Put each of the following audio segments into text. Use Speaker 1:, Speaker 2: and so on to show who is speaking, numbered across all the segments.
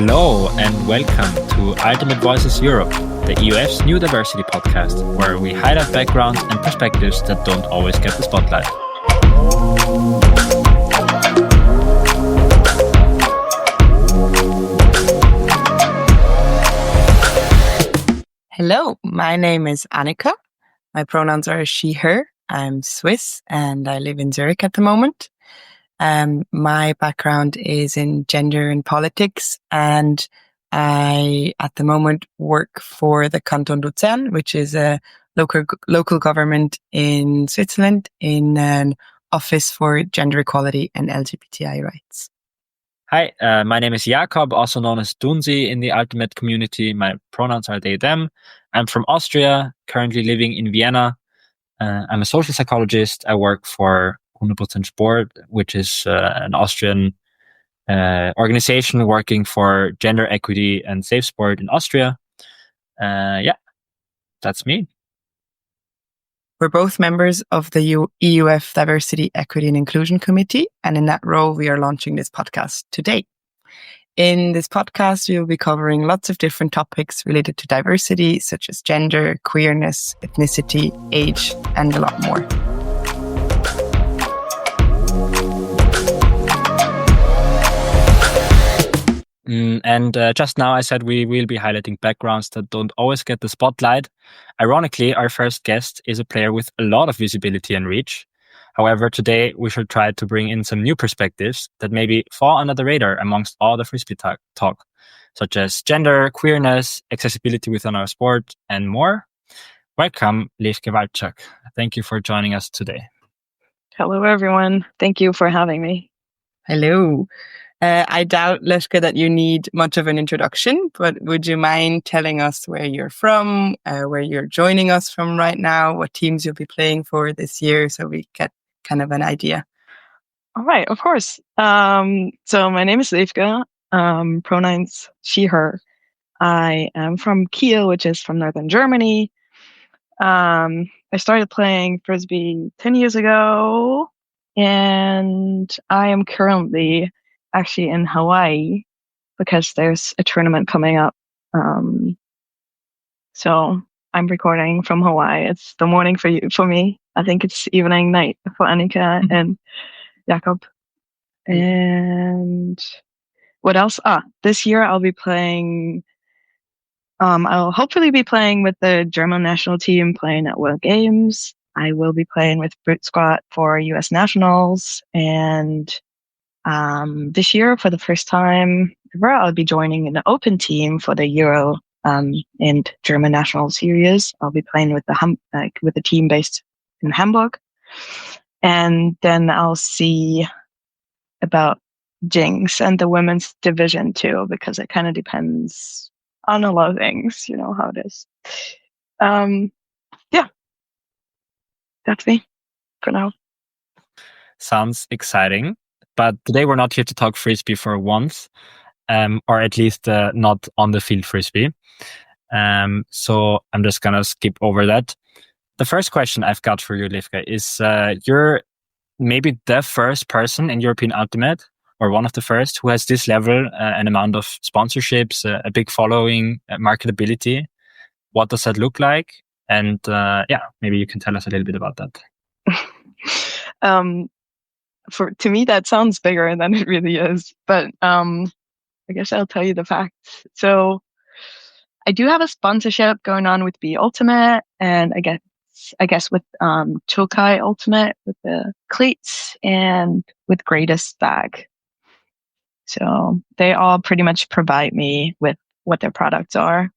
Speaker 1: Hello and welcome to Ultimate Voices Europe, the EUF's new diversity podcast, where we highlight backgrounds and perspectives that don't always get the spotlight.
Speaker 2: Hello, my name is Annika. My pronouns are she, her. I'm Swiss and I live in Zurich at the moment. My background is in gender and politics, and I, at the moment, work for the Canton Luzern, which is a local government in Switzerland, in an office for gender equality and LGBTI rights.
Speaker 1: Hi, my name is Jakob, also known as Dunzi in the Ultimate community. My pronouns are they, them. I'm from Austria, currently living in Vienna. I'm a social psychologist. I work for 100% Sport, which is an Austrian organization working for gender equity and safe sport in Austria. That's me.
Speaker 2: We're both members of the EUF Diversity, Equity and Inclusion Committee, and in that role, we are launching this podcast today. In this podcast, we will be covering lots of different topics related to diversity, such as gender, queerness, ethnicity, age, and a lot more.
Speaker 1: And just now I said we will be highlighting backgrounds that don't always get the spotlight. Ironically, our first guest is a player with a lot of visibility and reach. However, today we shall try to bring in some new perspectives that maybe fall under the radar amongst all the Frisbee talk, such as gender, queerness, accessibility within our sport, and more. Welcome, Levke Walczak. Thank you for joining us today.
Speaker 3: Hello, everyone. Thank you for having me.
Speaker 2: Hello. I doubt, Levke, that you need much of an introduction, but would you mind telling us where you're from, where you're joining us from right now, what teams you'll be playing for this year, so we get kind of an idea?
Speaker 3: All right, of course. So my name is Levke, pronouns she, her. I am from Kiel, which is from northern Germany. I started playing Frisbee 10 years ago, and I am currently actually in Hawaii because there's a tournament coming up. So I'm recording from Hawaii. It's the morning for me. I think it's evening, night for Annika and Jakob. And what else? This year I'll be playing. I'll hopefully be playing with the German national team, playing at World Games. I will be playing with Brit Squad for US Nationals, and this year, for the first time ever, I'll be joining an open team for the Euro and German National Series. I'll be playing with the team based in Hamburg, and then I'll see about Jinx and the women's division too, because it kind of depends on a lot of things. You know how it is. That's me for now.
Speaker 1: Sounds exciting. But today we're not here to talk Frisbee for once, or at least not on the field Frisbee. So I'm just going to skip over that. The first question I've got for you, Levke, is you're maybe the first person in European Ultimate, or one of the first, who has this level, an amount of sponsorships, a big following, marketability. What does that look like? And maybe you can tell us a little bit about that.
Speaker 3: To me, that sounds bigger than it really is, but I guess I'll tell you the facts. So I do have a sponsorship going on with Be Ultimate, and I guess with Tokai Ultimate with the cleats, and with Greatest Bag. So they all pretty much provide me with what their products are.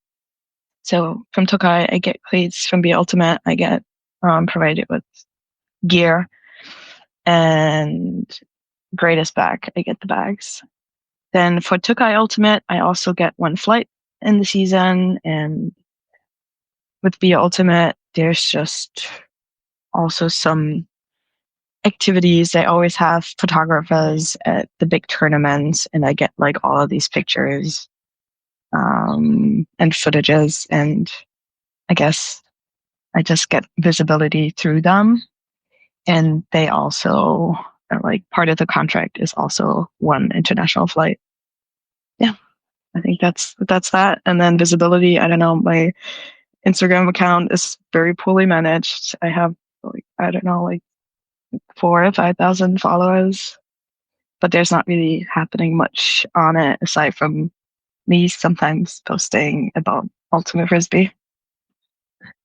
Speaker 3: So from Tokai, I get cleats. From Be Ultimate, I get provided with gear. And Greatest Bag, I get the bags. Then for Tokai Ultimate, I also get one flight in the season. And with Be Ultimate, there's just also some activities. They always have photographers at the big tournaments, and I get like all of these pictures and footages. And I guess I just get visibility through them. And they also are like part of the contract is also one international flight. Yeah. I think that's that. And then visibility, I don't know, my Instagram account is very poorly managed. I have like, I don't know, like 4,000 or 5,000 followers, but there's not really happening much on it aside from me sometimes posting about Ultimate Frisbee.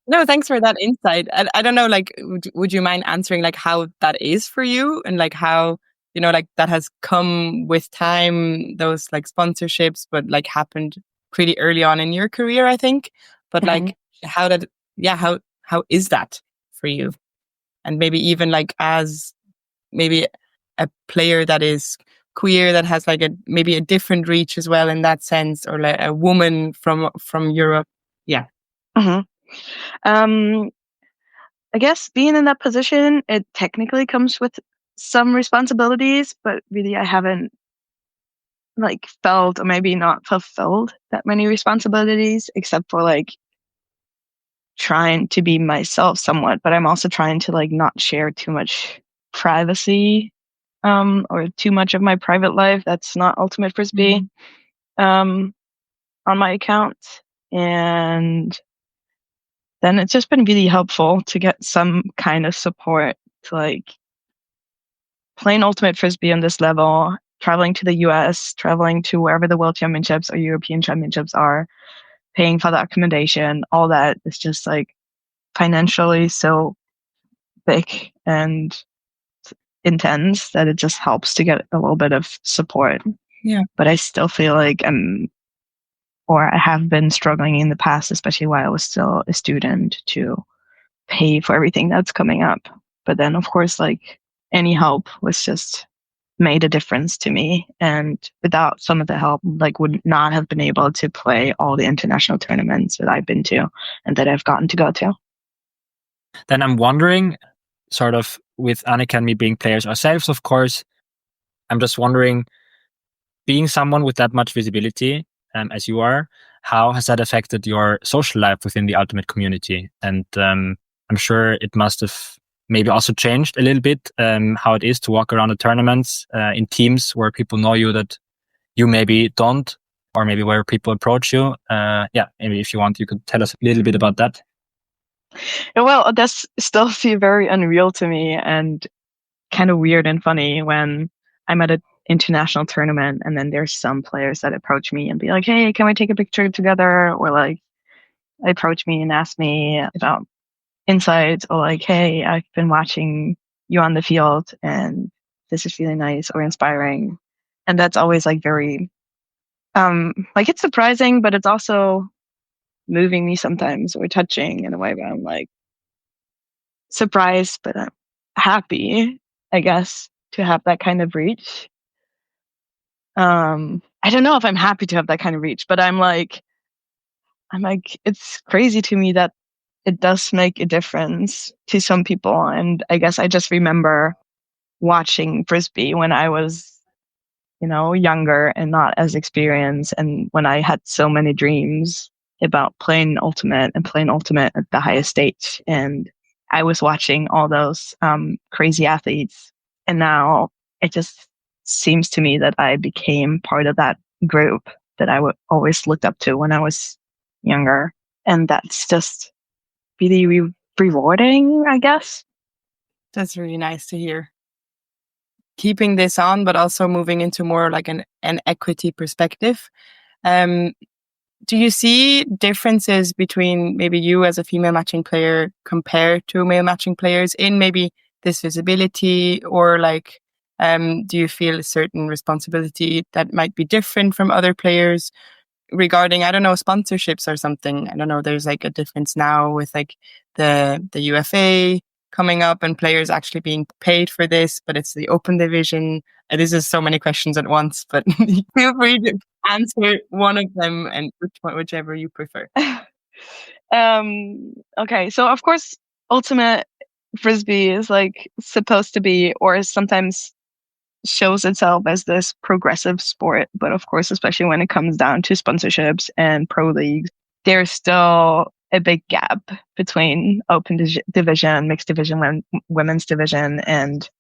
Speaker 2: No, thanks for that insight. I don't know, like, would you mind answering like how that is for you and like how, you know, like that has come with time, those like sponsorships, but like happened pretty early on in your career, I think. But like, how is that for you? And maybe even like as maybe a player that is queer that has like maybe a different reach as well in that sense, or like a woman from Europe. Yeah.
Speaker 3: I guess being in that position, it technically comes with some responsibilities, but really I haven't like felt or maybe not fulfilled that many responsibilities except for like trying to be myself somewhat, but I'm also trying to like not share too much privacy or too much of my private life that's not Ultimate Frisbee on my account. And then it's just been really helpful to get some kind of support to like playing Ultimate Frisbee on this level, traveling to the US, traveling to wherever the World Championships or European Championships are, paying for the accommodation, all that is just like financially so big and intense that it just helps to get a little bit of support.
Speaker 2: Yeah.
Speaker 3: But I still feel like I have been struggling in the past, especially while I was still a student, to pay for everything that's coming up. But then, of course, like any help was just made a difference to me. And without some of the help, like would not have been able to play all the international tournaments that I've been to and that I've gotten to go to.
Speaker 1: Then I'm wondering, sort of with Annika and me being players ourselves, of course, I'm just wondering, being someone with that much visibility as you are, how has that affected your social life within the Ultimate community? And I'm sure it must have maybe also changed a little bit how it is to walk around the tournaments in teams where people know you that you maybe don't, or maybe where people approach you. Maybe if you want, you could tell us a little bit about that.
Speaker 3: Well, that's still feel very unreal to me and kind of weird and funny when I'm at an international tournament and then there's some players that approach me and be like, hey, can we take a picture together? Or like approach me and ask me about insights, or like, hey, I've been watching you on the field and this is really nice or inspiring. And that's always like very like it's surprising, but it's also moving me sometimes or touching in a way where I'm like surprised, but I'm happy, I guess, to have that kind of reach. I don't know if I'm happy to have that kind of reach, but I'm like, it's crazy to me that it does make a difference to some people. And I guess I just remember watching Frisbee when I was, younger and not as experienced. And when I had so many dreams about playing Ultimate and playing Ultimate at the highest stage. And I was watching all those crazy athletes. And now it just seems to me that I became part of that group that I would always looked up to when I was younger. And that's just really rewarding, I guess.
Speaker 2: That's really nice to hear. Keeping this on, but also moving into more like an equity perspective. Do you see differences between maybe you as a female matching player compared to male matching players in maybe this visibility, or like, do you feel a certain responsibility that might be different from other players regarding, I don't know, sponsorships or something? I don't know, there's like a difference now with like the UFA coming up and players actually being paid for this, but it's the open division. This is so many questions at once, but feel free to answer one of them and whichever you prefer.
Speaker 3: Okay, so of course, Ultimate Frisbee is like supposed to be, or sometimes shows itself as this progressive sport, but of course, especially when it comes down to sponsorships and pro leagues, there's still a big gap between open division, mixed division, women's division, and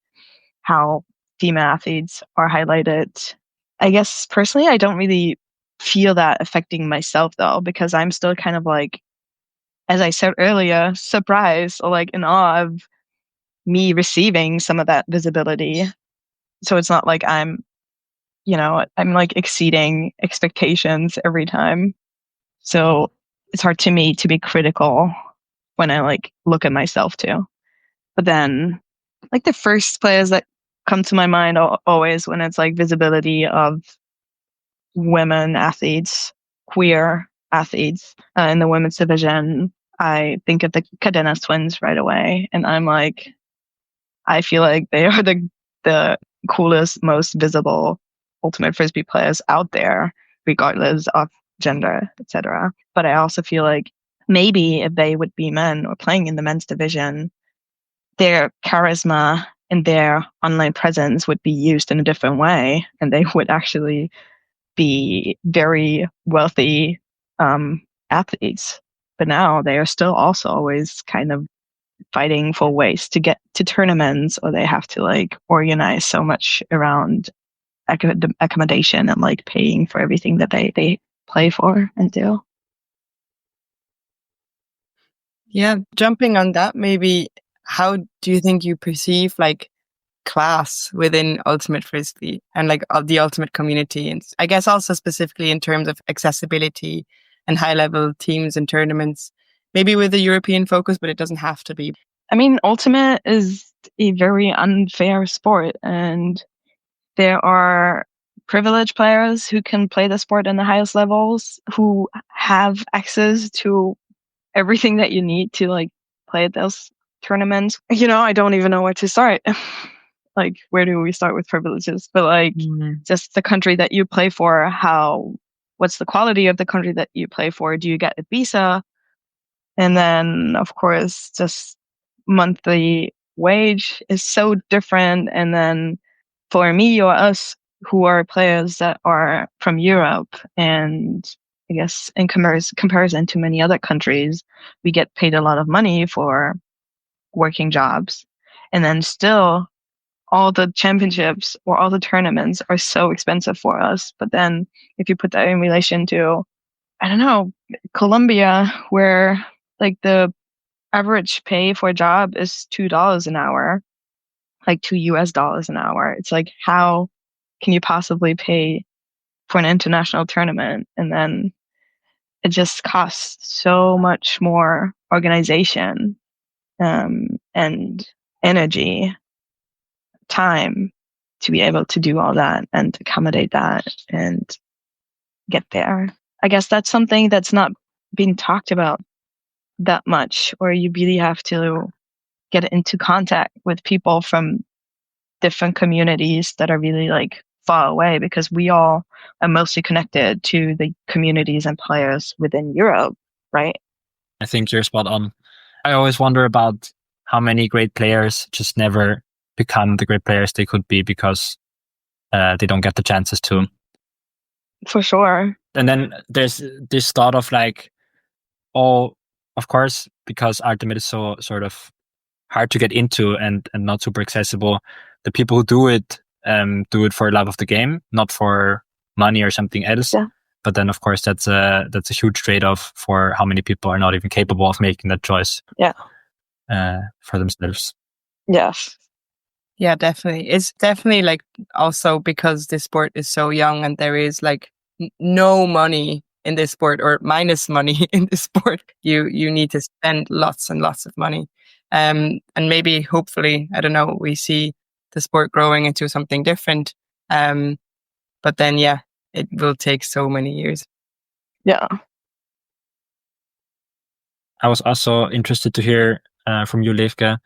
Speaker 3: how female athletes are highlighted. I guess personally, I don't really feel that affecting myself though, because I'm still kind of like, as I said earlier, surprised or like in awe of me receiving some of that visibility. So it's not like I'm like exceeding expectations every time. So it's hard to me to be critical when I like look at myself too. But then like the first players that come to my mind always when it's like visibility of women athletes, queer athletes in the women's division, I think of the Cadena twins right away. And I'm like, I feel like they are the coolest, most visible ultimate frisbee players out there, regardless of gender, etc. But I also feel like maybe if they would be men or playing in the men's division, their charisma and their online presence would be used in a different way, and they would actually be very wealthy athletes. But now they are still also always kind of fighting for ways to get to tournaments, or they have to like organize so much around accommodation and like paying for everything that they play for and do.
Speaker 2: Yeah, jumping on that, maybe how do you think you perceive like class within Ultimate Frisbee and like the ultimate community? And I guess also specifically in terms of accessibility and high level teams and tournaments, maybe with a European focus, but it doesn't have to be.
Speaker 3: I mean, Ultimate is a very unfair sport, and there are privileged players who can play the sport in the highest levels, who have access to everything that you need to like play at those tournaments. I don't even know where to start. Like, where do we start with privileges? But like, just the country that you play for, what's the quality of the country that you play for? Do you get a visa? And then, of course, just monthly wage is so different. And then for me or us who are players that are from Europe, and I guess in comparison to many other countries, we get paid a lot of money for working jobs. And then still, all the championships or all the tournaments are so expensive for us. But then if you put that in relation to, I don't know, Colombia, where like the average pay for a job is $2 an hour, like $2 an hour. It's like, how can you possibly pay for an international tournament? And then it just costs so much more organization and energy, time to be able to do all that and accommodate that and get there. I guess that's something that's not being talked about that much, or you really have to get into contact with people from different communities that are really like far away, because we all are mostly connected to the communities and players within Europe, right?
Speaker 1: I think you're spot on. I always wonder about how many great players just never become the great players they could be because they don't get the chances to.
Speaker 3: For sure.
Speaker 1: And then there's this thought of like, oh, of course, because Ultimate is so sort of hard to get into and not super accessible, the people who do it for love of the game, not for money or something else.
Speaker 3: Yeah.
Speaker 1: But then, of course, that's a huge trade-off for how many people are not even capable of making that choice.
Speaker 3: Yeah.
Speaker 1: For themselves.
Speaker 3: Yes.
Speaker 2: Yeah, definitely. It's definitely like also because this sport is so young and there is like no money in this sport, or minus money in this sport. You need to spend lots and lots of money. And maybe hopefully, I don't know, we see the sport growing into something different. But then, yeah, it will take so many years.
Speaker 3: Yeah.
Speaker 1: I was also interested to hear from you, Levke.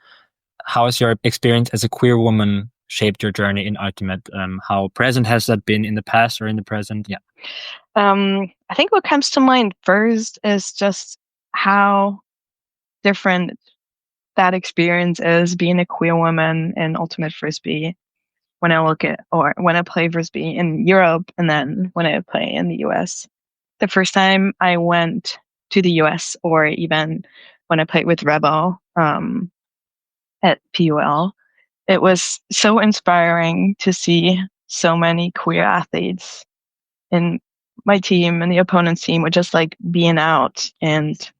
Speaker 1: How has your experience as a queer woman shaped your journey in Ultimate? How present has that been in the past or in the present? Yeah.
Speaker 3: I think what comes to mind first is just how different that experience is, being a queer woman in Ultimate Frisbee, when I play Frisbee in Europe and then when I play in the US. The first time I went to the US, or even when I played with Rebel at PUL, it was so inspiring to see so many queer athletes in my team and the opponent's team were just like being out and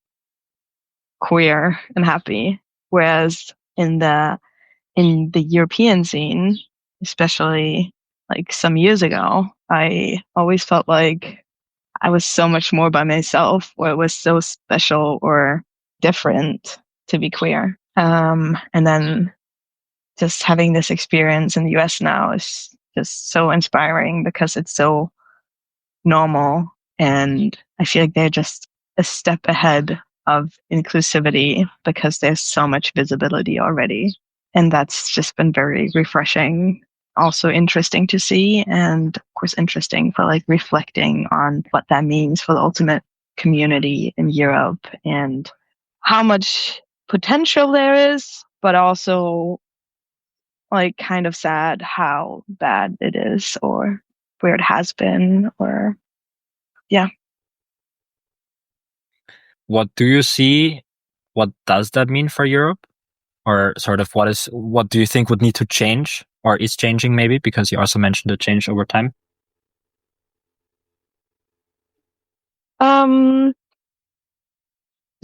Speaker 3: queer and happy. Whereas in the European scene, especially like some years ago, I always felt like I was so much more by myself, or it was so special or different to be queer. And then just having this experience in the US now is just so inspiring because it's so normal. And I feel like they're just a step ahead of inclusivity because there's so much visibility already. And that's just been very refreshing, also interesting to see, and of course interesting for like reflecting on what that means for the ultimate community in Europe and how much potential there is, but also like kind of sad how bad it is or where it has been, or yeah.
Speaker 1: What do you see? What does that mean for Europe? Or sort of what do you think would need to change or is changing maybe? Because you also mentioned the change over time.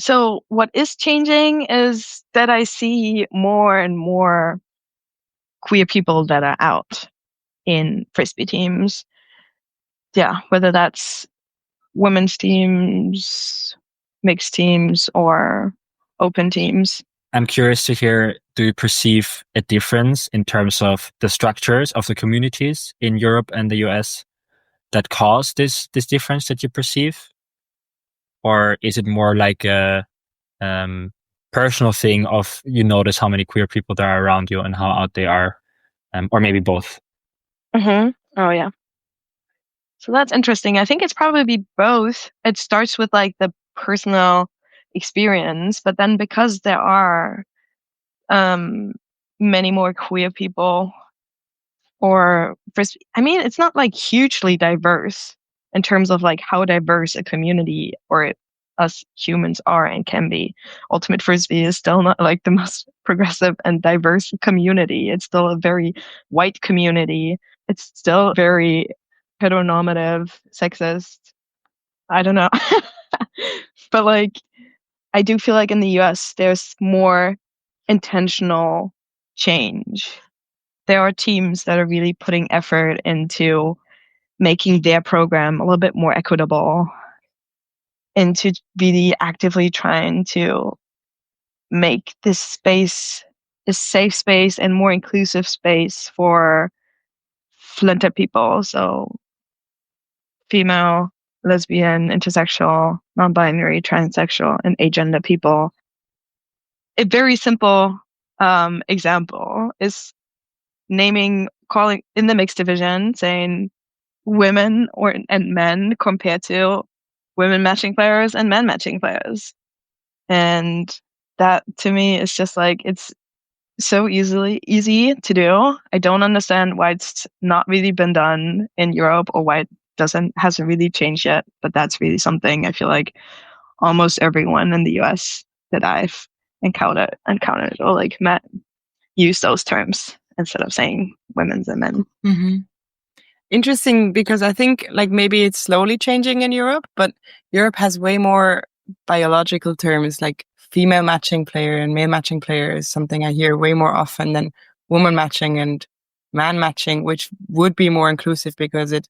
Speaker 3: So what is changing is that I see more and more queer people that are out in Frisbee teams. Yeah, whether that's women's teams, mixed teams, or open teams.
Speaker 1: I'm curious to hear, do you perceive a difference in terms of the structures of the communities in Europe and the US that cause this difference that you perceive? Or is it more like a personal thing of you notice how many queer people there are around you and how out they are? Or maybe both?
Speaker 3: Mm-hmm. Oh, yeah. So that's interesting. I think it's probably both. It starts with like the personal experience, but then because there are many more queer people, or I mean, it's not like hugely diverse in terms of like how diverse a community or us humans are and can be. Ultimate Frisbee is still not like the most progressive and diverse community. It's still a very white community. It's still very heteronormative, sexist. I don't know. But like, I do feel like in the US, there's more intentional change. There are teams that are really putting effort into making their program a little bit more equitable, into really actively trying to make this space a safe space and more inclusive space for flinted people. So female, lesbian, intersexual, non-binary, transsexual, and agender people. A very simple example is calling in the mixed division, saying women and men compared to women matching players and men matching players. And that to me is just like, it's so easy to do. I don't understand why it's not really been done in Europe, or why it hasn't really changed yet. But that's really something I feel like almost everyone in the US that I've encountered or like met use those terms instead of saying women's and men.
Speaker 2: Mm-hmm. Interesting, because I think like maybe it's slowly changing in Europe, but Europe has way more biological terms, like female matching player and male matching player is something I hear way more often than woman matching and man matching, which would be more inclusive because it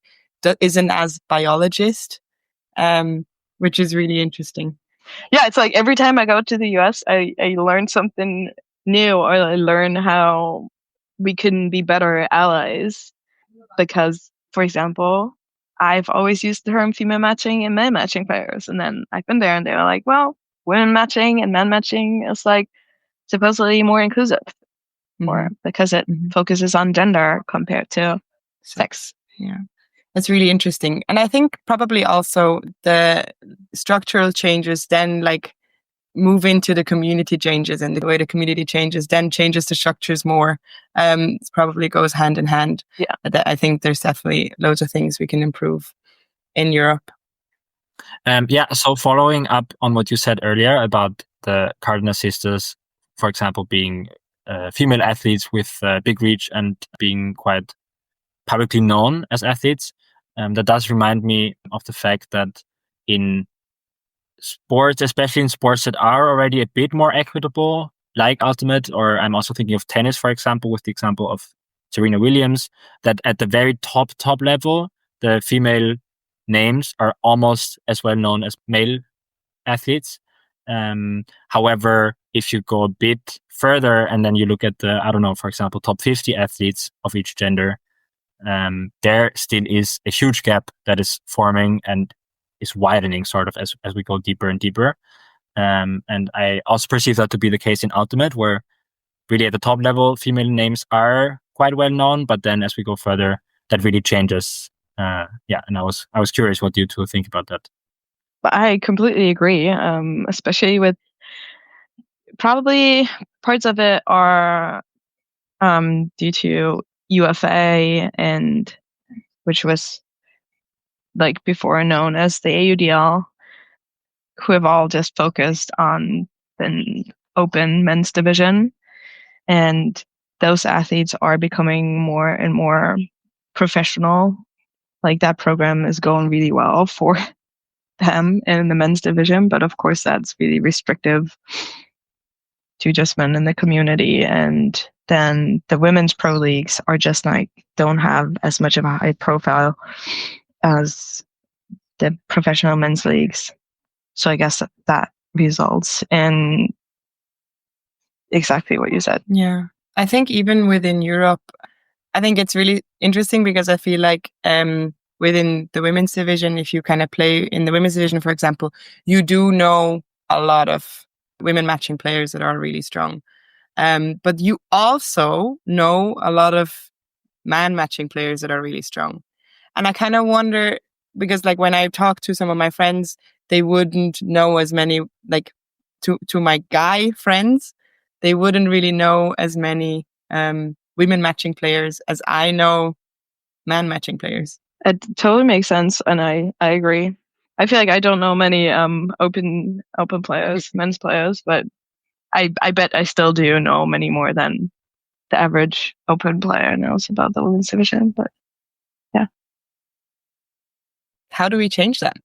Speaker 2: isn't as biologist, which is really interesting.
Speaker 3: Yeah, it's like every time I go to the US, I learn something new, or I learn how we can be better allies. Because, for example, I've always used the term female matching and male matching players. And then I've been there and they were like, well, women matching and men matching is like supposedly more inclusive, or because it focuses on gender compared to sex.
Speaker 2: Yeah. That's really interesting. And I think probably also the structural changes then like move into the community changes, and the way the community changes then changes the structures more. It probably goes hand in hand.
Speaker 3: Yeah.
Speaker 2: I think there's definitely loads of things we can improve in Europe.
Speaker 1: So following up on what you said earlier about the Cardinal Sisters, for example, being female athletes with big reach and being quite publicly known as athletes, that does remind me of the fact that in sports, especially in sports that are already a bit more equitable, like ultimate, or I'm also thinking of tennis, for example, with the example of Serena Williams, that at the very top level, the female names are almost as well known as male athletes. However, if you go a bit further and then you look at the, I don't know, for example, top 50 athletes of each gender, there still is a huge gap that is forming and is widening sort of as we go deeper and deeper. And I also perceive that to be the case in Ultimate, where really at the top level, female names are quite well known, but then as we go further, that really changes. And I was curious what you two think about that.
Speaker 3: But I completely agree, especially with probably parts of it are due to UFA, and which was like before known as the AUDL, who have all just focused on the open men's division. And those athletes are becoming more and more professional. Like that program is going really well for them in the men's division, but of course that's really restrictive to just men in the community. And then the women's pro leagues are just like, don't have as much of a high profile as the professional men's leagues. So I guess that results in exactly what you said.
Speaker 2: Yeah. I think even within Europe, I think it's really interesting because I feel like within the women's division, if you kind of play in the women's division, for example, you do know a lot of women matching players that are really strong. But you also know a lot of man matching players that are really strong. And I kind of wonder, because like when I talk to some of my friends, they wouldn't know as many, like to my guy friends, they wouldn't really know as many women matching players as I know man matching players.
Speaker 3: It totally makes sense, and I agree. I feel like I don't know many open players, men's players, but I bet I still do know many more than the average open player knows about the women's division. But yeah.
Speaker 2: How do we change that?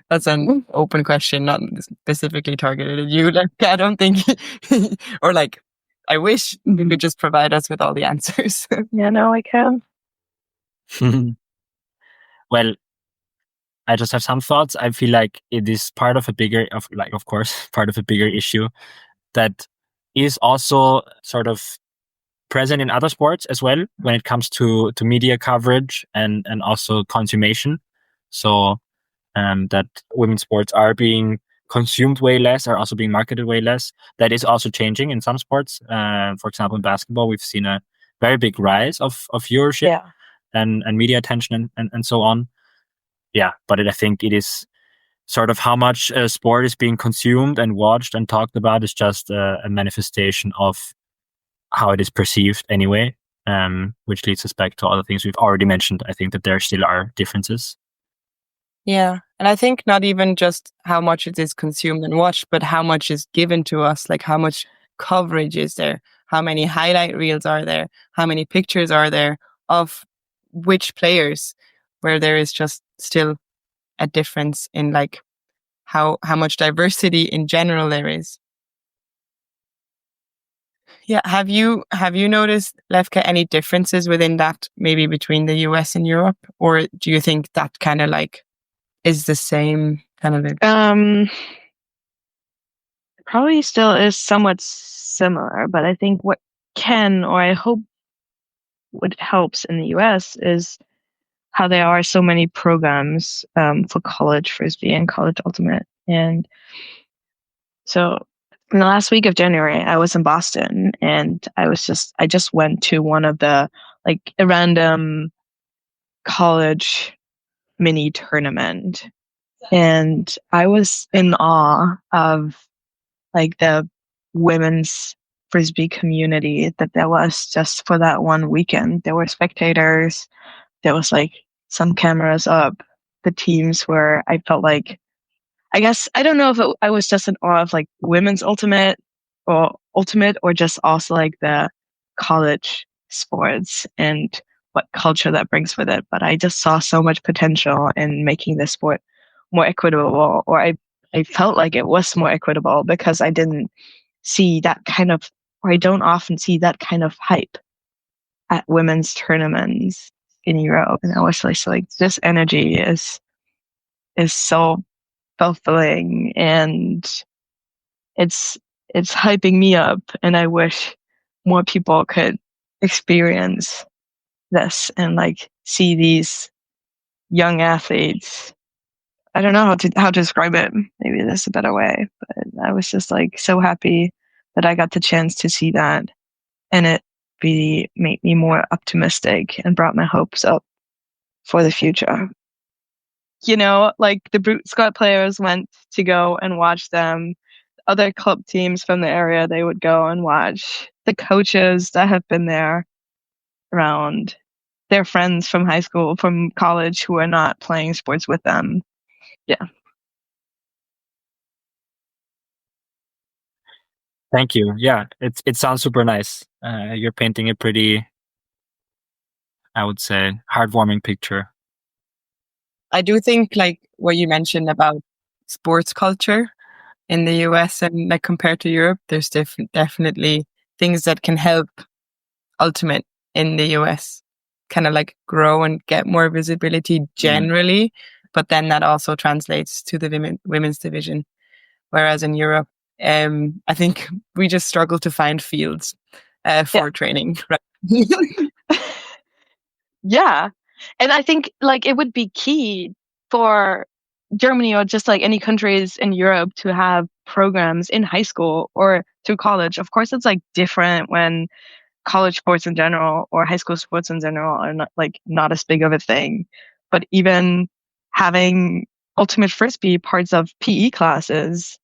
Speaker 2: That's an open question, not specifically targeted at you. Like, I don't think, or like, I wish you could just provide us with all the answers.
Speaker 3: Yeah, no, I can.
Speaker 1: Well, I just have some thoughts. I feel like it is part of a bigger, of course, part of a bigger issue that is also sort of present in other sports as well when it comes to media coverage and also consummation. So that women's sports are being consumed way less, are also being marketed way less. That is also changing in some sports. For example, in basketball, we've seen a very big rise of viewership and media attention and so on. Yeah, but I think it is sort of how much sport is being consumed and watched and talked about is just a manifestation of how it is perceived anyway, which leads us back to other things we've already mentioned. I think that there still are differences.
Speaker 2: Yeah. And I think not even just how much it is consumed and watched, but how much is given to us, like how much coverage is there, how many highlight reels are there, how many pictures are there of which players, where there is just still a difference in like how much diversity in general there is. Yeah. Have you noticed, Levke, any differences within that, maybe between the US and Europe? Or do you think that kind of like is the same kind of
Speaker 3: probably still is somewhat similar, but I think what can, or I hope what helps in the US is how there are so many programs for college Frisbee and college ultimate. And so in the last week of January, I was in Boston, and I just went to one of the, like, a random college mini tournament. And I was in awe of like the women's Frisbee community that there was just for that one weekend. There were spectators. There was like some cameras up. The teams were, I felt like, I guess, I don't know if I was just in awe of like women's ultimate or just also like the college sports and what culture that brings with it. But I just saw so much potential in making this sport more equitable, or I felt like it was more equitable because I didn't see that kind of, or I don't often see that kind of hype at women's tournaments in Europe. And I was just like, this energy is so fulfilling, and it's hyping me up, and I wish more people could experience this and like see these young athletes. I don't know how to describe it. Maybe that's a better way, but I was just like so happy that I got the chance to see that, and it really made me more optimistic and brought my hopes up for the future. You know, like the Brute Squad players went to go and watch them. Other club teams from the area, they would go and watch. The coaches that have been there around, their friends from high school, from college who are not playing sports with them. Yeah.
Speaker 1: Thank you. Yeah, it sounds super nice. You're painting a pretty, I would say, heartwarming picture.
Speaker 2: I do think like what you mentioned about sports culture in the US and like compared to Europe, there's definitely things that can help ultimate in the US kind of like grow and get more visibility generally, but then that also translates to the women's division. Whereas in Europe, I think we just struggle to find fields for training. Right?
Speaker 3: Yeah. And I think like it would be key for Germany or just like any countries in Europe to have programs in high school or through college. Of course, it's like different when college sports in general or high school sports in general are not as big of a thing. But even having ultimate frisbee parts of PE classes,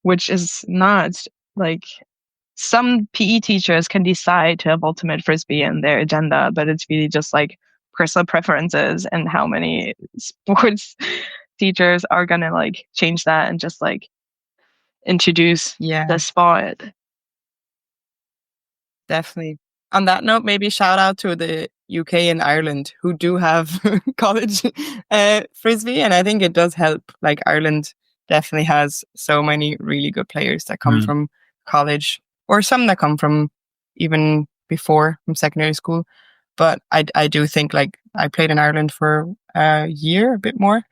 Speaker 3: which is not like, some PE teachers can decide to have ultimate frisbee in their agenda, but it's really just like personal preferences and how many sports teachers are gonna like change that and just like introduce the sport.
Speaker 2: Definitely. On that note, maybe shout out to the UK and Ireland who do have college frisbee, and I think it does help. Like Ireland definitely has so many really good players that come from college, or some that come from even before, from secondary school. But I do think like I played in Ireland for a year, a bit more,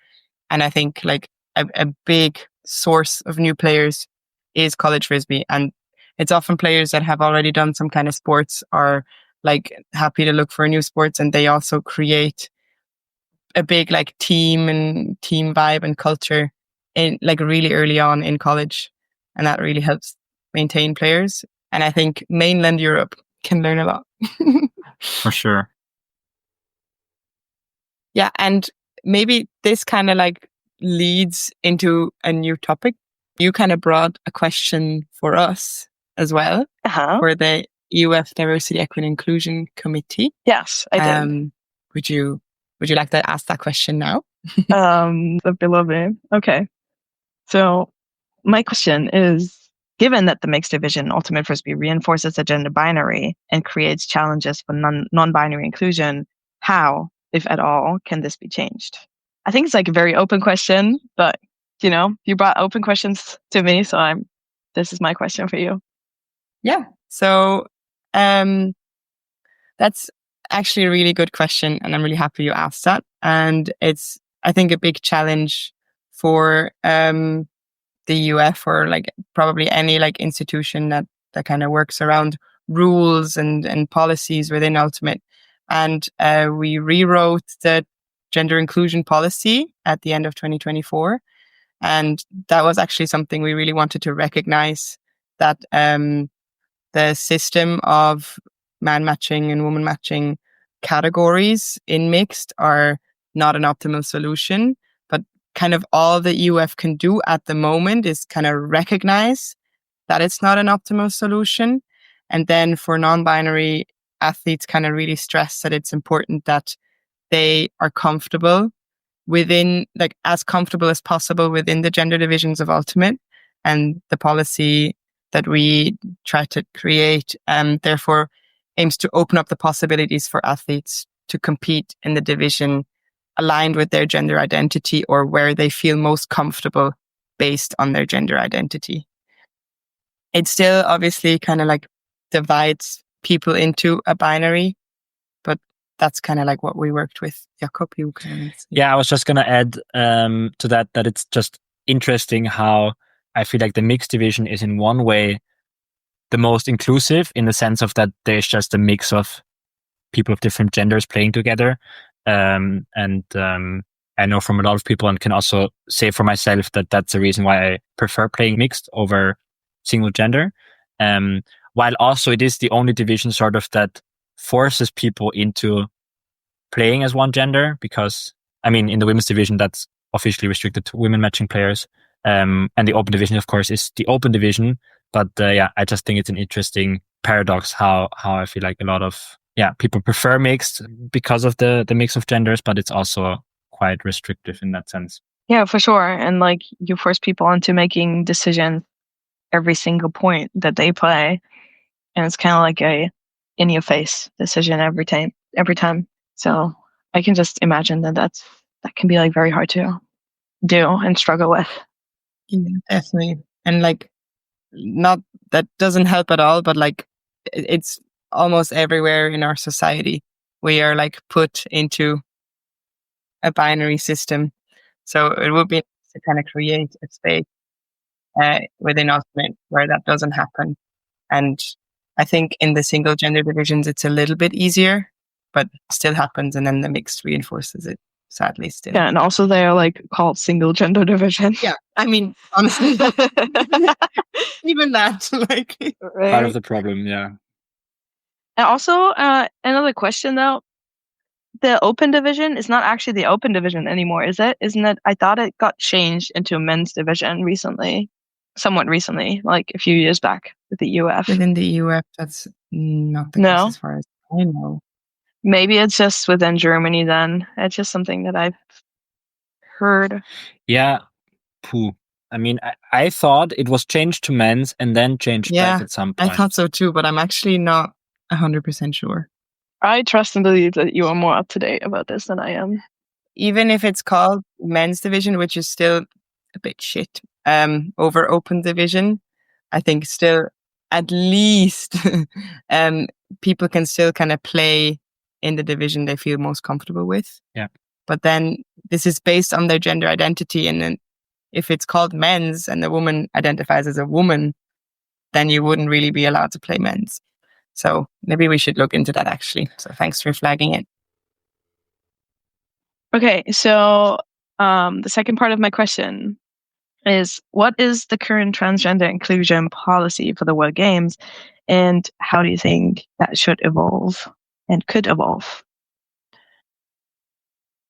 Speaker 2: and I think like a big source of new players is college frisbee, and it's often players that have already done some kind of sports are like happy to look for new sports, and they also create a big like team vibe and culture in like really early on in college, and that really helps maintain players. And I think mainland Europe can learn a lot.
Speaker 1: For sure.
Speaker 2: Yeah, and maybe this kind of like leads into a new topic. You kind of brought a question for us as well for the UF Diversity, Equity, and Inclusion Committee.
Speaker 3: Yes, I did.
Speaker 2: Would you like to ask that question now?
Speaker 3: That'd be lovely. Okay. So my question is, given that the mixed division ultimate frisbee reinforces the gender binary and creates challenges for non-binary inclusion, how, if at all, can this be changed? I think it's like a very open question, but you know, you brought open questions to me, so this is my question for you.
Speaker 2: Yeah. So that's actually a really good question, and I'm really happy you asked that. And it's, I think, a big challenge for the UF, or like probably any like institution that kind of works around rules and policies within Ultimate. And we rewrote the gender inclusion policy at the end of 2024. And that was actually something we really wanted to recognize, that the system of man matching and woman matching categories in mixed are not an optimal solution. But kind of all the UF can do at the moment is kind of recognize that it's not an optimal solution. And then for non-binary athletes, kind of really stress that it's important that they are comfortable within, like as comfortable as possible within the gender divisions of Ultimate and the policy that we try to create. Therefore, aims to open up the possibilities for athletes to compete in the division aligned with their gender identity or where they feel most comfortable based on their gender identity. It still obviously kind of like divides people into a binary, but that's kind of like what we worked with. Jakob, you can.
Speaker 1: Yeah, I was just going to add to that it's just interesting how I feel like the mixed division is in one way the most inclusive, in the sense of that there's just a mix of people of different genders playing together. And I know from a lot of people, and can also say for myself, that that's the reason why I prefer playing mixed over single gender. While also it is the only division sort of that forces people into playing as one gender, because I mean, in the women's division, that's officially restricted to women matching players. And the open division, of course, is the open division. But I just think it's an interesting paradox how I feel like a lot of people prefer mixed because of the mix of genders, but it's also quite restrictive in that sense.
Speaker 3: Yeah, for sure. And like, you force people into making decisions every single point that they play, and it's kind of like a in your face decision every time. So I can just imagine that can be like very hard to do and struggle with.
Speaker 2: Yeah, definitely. And like, not that doesn't help at all, but like, it's almost everywhere in our society. We are like put into a binary system. So it would be nice to kind of create a space within Ultimate where that doesn't happen. And I think in the single gender divisions, it's a little bit easier, but still happens. And then the mixed reinforces it, sadly, still.
Speaker 3: Yeah, and also they are like called single gender division.
Speaker 2: Yeah, I mean, honestly, even that, like,
Speaker 3: right?
Speaker 1: Part of the problem, yeah.
Speaker 3: And also, another question though, the open division is not actually the open division anymore, is it? Isn't it? I thought it got changed into a men's division somewhat recently, like a few years back with the UF.
Speaker 2: Within the UF, that's not the case as far as I know.
Speaker 3: Maybe it's just within Germany then. It's just something that I've heard.
Speaker 1: Yeah. I mean, I thought it was changed to men's and then changed back at some point.
Speaker 2: I thought so too, but I'm actually not 100% sure.
Speaker 3: I trust and believe that you are more up to date about this than I am.
Speaker 2: Even if it's called men's division, which is still a bit shit, over open division, I think still at least people can still kind of play in the division they feel most comfortable with.
Speaker 1: Yeah.
Speaker 2: But then this is based on their gender identity. And then if it's called men's and the woman identifies as a woman, then you wouldn't really be allowed to play men's. So maybe we should look into that, actually. So thanks for flagging it.
Speaker 3: Okay, so the second part of my question is, what is the current transgender inclusion policy for the World Games, and how do you think that should evolve and could evolve?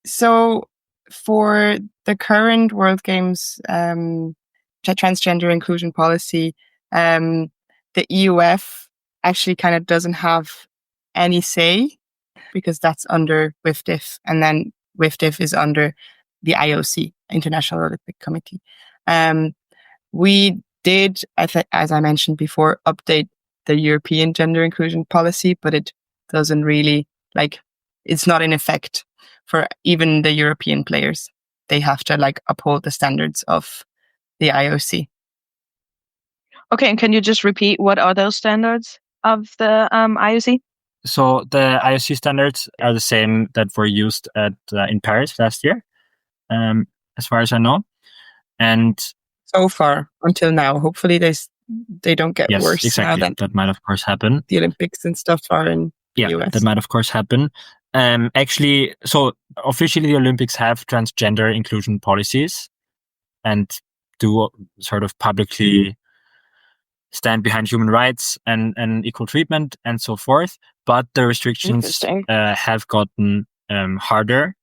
Speaker 2: So for the current World Games transgender inclusion policy, the EUF actually kind of doesn't have any say, because that's under WIFDIF, and then WIFDIF is under the IOC, International Olympic Committee. We did, as I mentioned before, update the European gender inclusion policy, but it doesn't really, it's not in effect for even the European players. They have to uphold the standards of the IOC.
Speaker 3: Okay, and can you just repeat what are those standards of the IOC?
Speaker 1: So the IOC standards are the same that were used in Paris last year, as far as I know. And
Speaker 2: so far, until now, hopefully they don't get worse.
Speaker 1: Exactly.
Speaker 2: Now
Speaker 1: that might of course happen.
Speaker 2: The Olympics and stuff are in the US.
Speaker 1: That might of course happen. Actually, so officially the Olympics have transgender inclusion policies and do sort of publicly stand behind human rights and equal treatment and so forth. But the restrictions have gotten harsher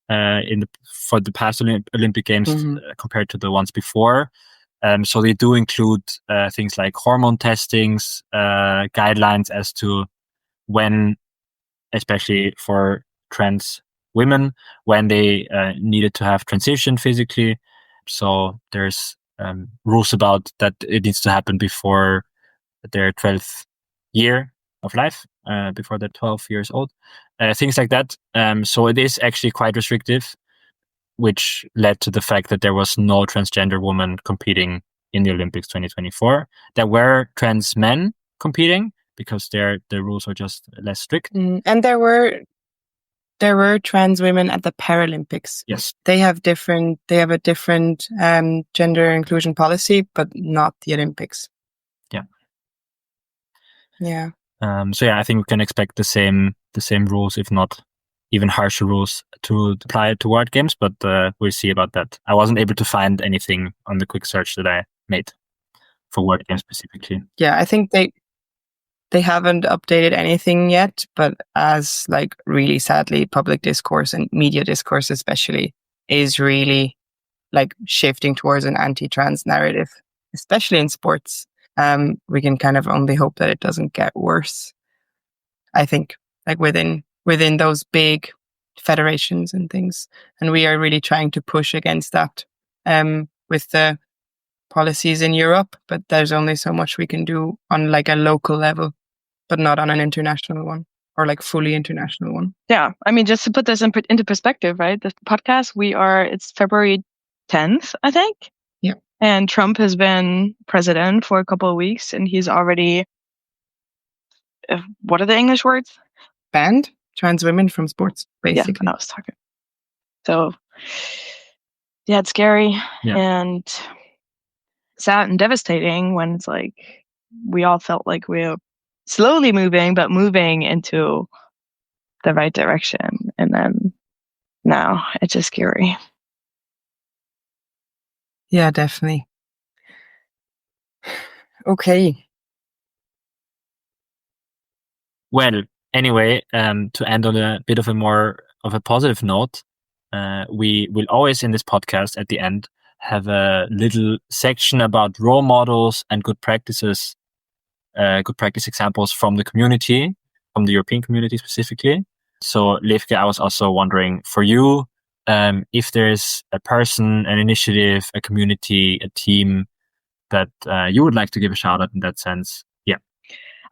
Speaker 1: for the past Olympic Games compared to the ones before. So they do include things like hormone testings, guidelines as to when, especially for trans women, when they needed to have transition physically. So there's rules about that it needs to happen before their 12th year of life before they're 12 years old, things like that. So it is actually quite restrictive, which led to the fact that there was no transgender woman competing in the Olympics 2024. There were trans men competing because the rules are just less strict.
Speaker 2: And there were trans women at the Paralympics.
Speaker 1: Yes.
Speaker 2: They have a different gender inclusion policy, but not the Olympics.
Speaker 1: Yeah.
Speaker 2: Yeah.
Speaker 1: So yeah, I think we can expect the same rules, if not even harsher rules, to apply to World Games, but we'll see about that. I wasn't able to find anything on the quick search that I made for World Games specifically.
Speaker 2: Yeah, I think they haven't updated anything yet, but as like really sadly, public discourse and media discourse especially is really like shifting towards an anti-trans narrative, especially in sports. We can kind of only hope that it doesn't get worse. I think like within those big federations and things. And we are really trying to push against that with the policies in Europe, but there's only so much we can do on like a local level, but not on an international one or like fully international one.
Speaker 3: Yeah. I mean, just to put this into perspective, right? The podcast, it's February 10th, I think.
Speaker 2: Yeah.
Speaker 3: And Trump has been president for a couple of weeks and he's already, what are the English words?
Speaker 2: Banned trans women from sports, basically.
Speaker 3: Yeah, I was talking. So, yeah, it's scary and sad and devastating when it's like we all felt like we're slowly moving into the right direction. And then now it's just scary.
Speaker 2: Yeah, definitely. Okay.
Speaker 1: Well, anyway, to end on a bit of a more of a positive note, we will always in this podcast at the end have a little section about role models and good practice examples from the community, from the European community specifically. So Levke, I was also wondering for you, if there's a person, an initiative, a community, a team that you would like to give a shout out in that sense. Yeah.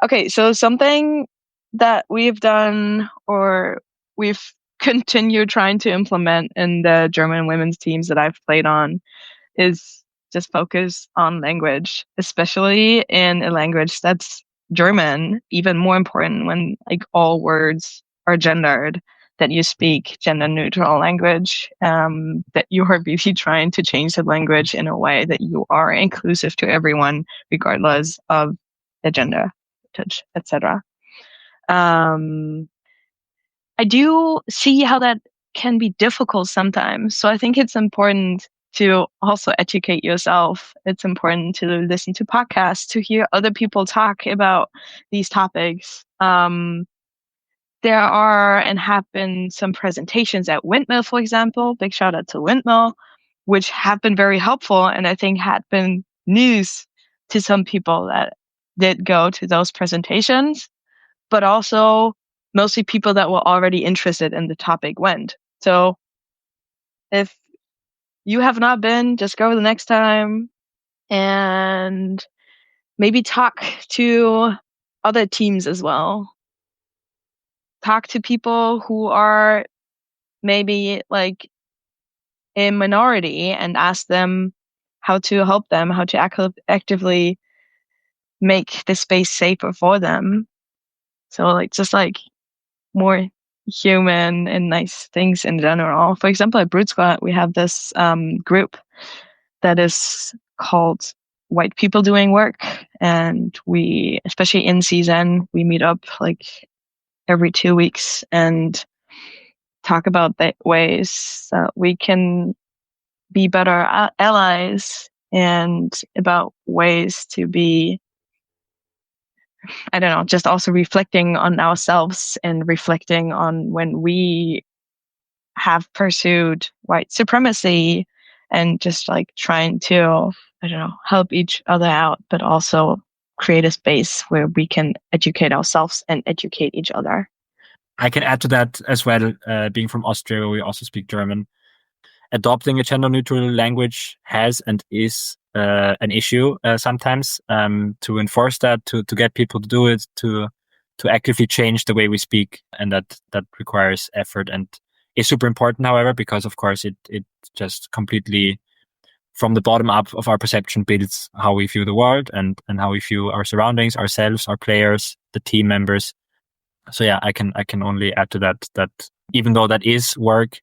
Speaker 3: Okay, so something that we've done or we've continued trying to implement in the German women's teams that I've played on is just focus on language, especially in a language that's German, even more important when like all words are gendered, that you speak gender neutral language, that you are really trying to change the language in a way that you are inclusive to everyone, regardless of the gender, etc. I do see how that can be difficult sometimes. So I think it's important to also educate yourself. It's important to listen to podcasts, to hear other people talk about these topics. There are and have been some presentations at Windmill, for example, big shout out to Windmill, which have been very helpful and I think had been news to some people that did go to those presentations, but also mostly people that were already interested in the topic went. So if you have not been, just go the next time and maybe talk to other teams as well. Talk to people who are maybe like a minority and ask them how to help them, how to actively make the space safer for them. So like just like more human and nice things in general. For example, at Brood Squad, we have this group that is called White People Doing Work. And we, especially in season, we meet up like every 2 weeks and talk about the ways that we can be better allies and about ways to be, I don't know, just also reflecting on ourselves and reflecting on when we have pursued white supremacy and just like trying to, I don't know, help each other out, but also create a space where we can educate ourselves and educate each other.
Speaker 1: I can add to that as well, being from Austria, where we also speak German. Adopting a gender neutral language has and is an issue sometimes, to enforce that, to get people to do it, to actively change the way we speak, and that requires effort and is super important, however, because of course it just completely from the bottom up of our perception builds how we view the world and how we view our surroundings, ourselves, our players, the team members. So yeah, I can only add to that even though that is work,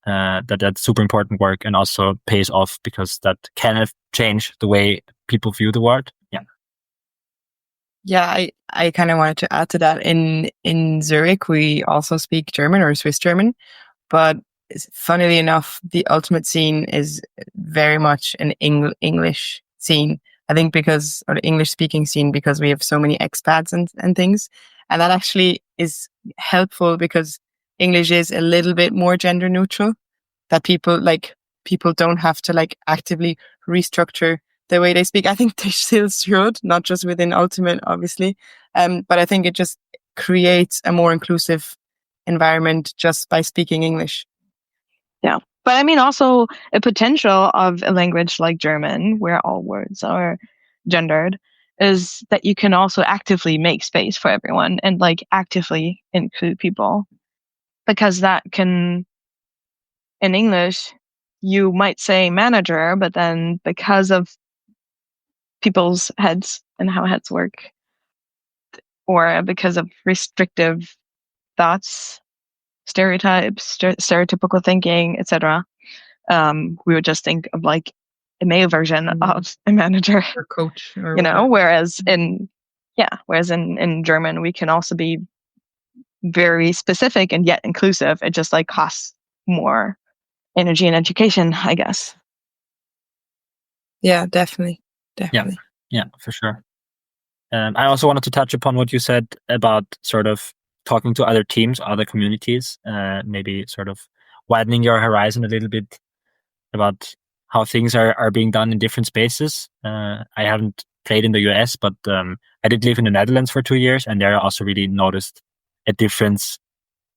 Speaker 1: that's super important work and also pays off because that can change the way people view the world. Yeah.
Speaker 2: Yeah, I kind of wanted to add to that. In Zurich, we also speak German or Swiss German, but funnily enough, the ultimate scene is very much an English scene. I think because, or the English speaking scene, because we have so many expats and things. And that actually is helpful because English is a little bit more gender neutral, that people don't have to like actively restructure the way they speak. I think they still should, not just within Ultimate, obviously. But I think it just creates a more inclusive environment just by speaking English.
Speaker 3: Yeah. But I mean, also a potential of a language like German, where all words are gendered, is that you can also actively make space for everyone and like actively include people. Because that can, in English, you might say manager, but then because of people's heads and how heads work, or because of restrictive thoughts, stereotypes, stereotypical thinking, etc., we would just think of like a male version of a manager
Speaker 2: or coach, or
Speaker 3: whereas in German we can also be very specific and yet inclusive. It just like costs more energy and education, I guess.
Speaker 2: Yeah, definitely.
Speaker 1: Yeah, for sure. I also wanted to touch upon what you said about sort of talking to other teams, other communities, maybe sort of widening your horizon a little bit about how things are being done in different spaces. I haven't played in the US, but I did live in the Netherlands for 2 years, and there I also really noticed a difference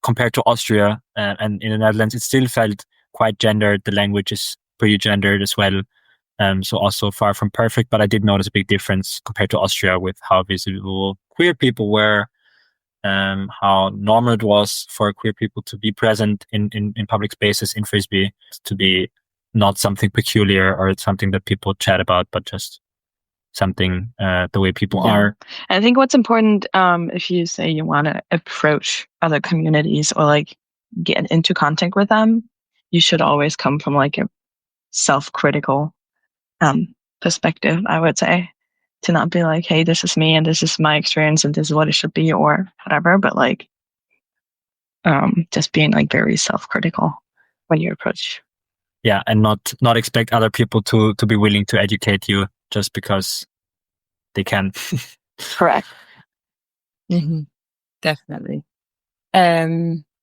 Speaker 1: compared to Austria. And in the Netherlands, it still felt quite gendered. The language is pretty gendered as well. So also far from perfect, but I did notice a big difference compared to Austria with how visible queer people were, how normal it was for queer people to be present in public spaces in Frisbee, to be not something peculiar or something that people chat about, but just something the way people are.
Speaker 3: I think what's important, if you say you want to approach other communities or like get into contact with them, you should always come from like a self-critical perspective, I would say, to not be like, hey, this is me and this is my experience and this is what it should be or whatever, but like just being like very self-critical when you approach.
Speaker 1: Yeah, and not expect other people to be willing to educate you just because they can.
Speaker 3: Correct.
Speaker 2: Mm-hmm. Definitely.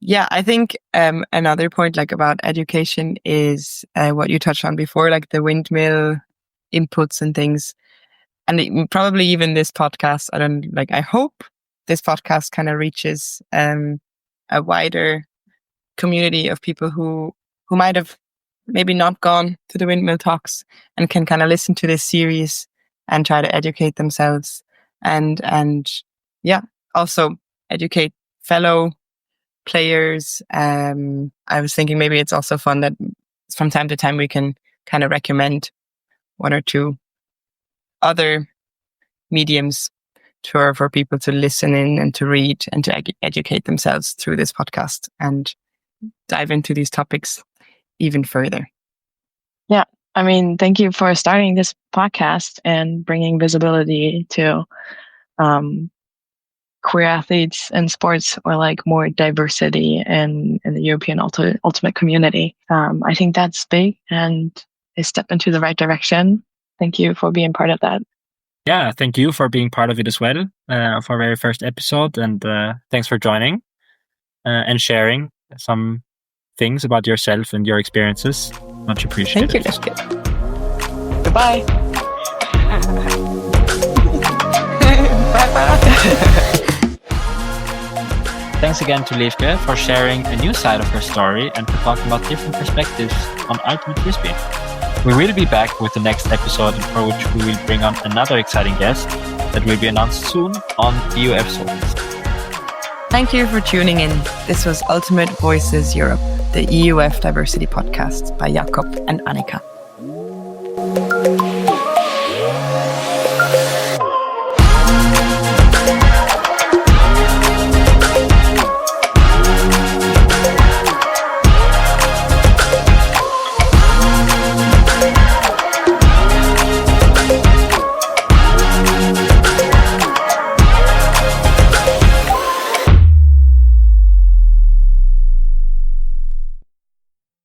Speaker 2: Yeah, I think another point like about education is what you touched on before, like the windmill inputs and things. And probably even this podcast, I hope this podcast kind of reaches a wider community of people who might have maybe not gone to the windmill talks and can kind of listen to this series and try to educate themselves and also educate fellow players. I was thinking maybe it's also fun that from time to time we can kind of recommend one or two other mediums for people to listen in and to read and to educate themselves through this podcast and dive into these topics even further.
Speaker 3: Yeah. I mean, thank you for starting this podcast and bringing visibility to queer athletes in sports, or like more diversity in the European ultimate community. I think that's big and a step into the right direction. Thank you for being part of that.
Speaker 1: Yeah, thank you for being part of it as well, of our very first episode. And thanks for joining and sharing some things about yourself and your experiences. Much appreciated.
Speaker 2: Thank you, Levke.
Speaker 3: Goodbye.
Speaker 2: Bye-bye.
Speaker 1: Thanks again to Levke for sharing a new side of her story and for talking about different perspectives on Ultimate Frisbee. We will be back with the next episode, for which we will bring on another exciting guest that will be announced soon on UVE Shownotes.
Speaker 2: Thank you for tuning in. This was Ultimate Voices Europe, the EUF Diversity Podcast by Jakob and Annika.